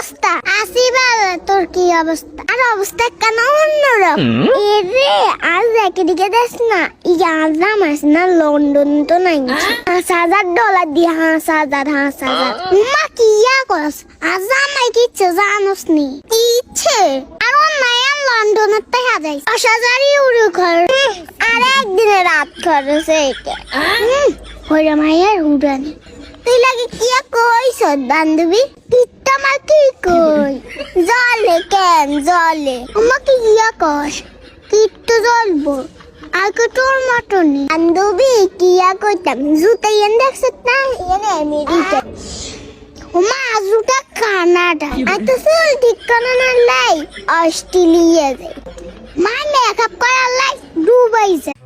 অবস্থা? আসি ভালো, তোর কি অবস্থা? আর অবস্থা কেন অন্যরকম? এরে আজ একদিকে দেখ না, আজ নামাস না লন্ডন তো নাই $5,000 দিয়ে 5,000 মা কি করস? আজ আমাই কিচ্ছে জানোস নি? কি ইচ্ছে? আর অন্যায় লন্ডনের টাকা যাই 10,000 ইউরো খরচ, আর একদিনে রাত খরচ এইটা। ওরে মায়ের উড়ানি, তুই লাগে কি কইছ বান্ধবী? কিত্তা মা কি কই? জলে কেন জলে? আমাকে ইয়া কস কিত্তু জ্বলবো আগে তোর মতনই। বান্ধবী কিয়া কইতাম জুতা এন দেখছ না এনে আমেরিকা ওমা জুতা কানাডা এত ফুল ঠিক কানাডা লাই অস্ট্রেলিয়া যাই মা মেকআপ করার লাই দুবাই যায়।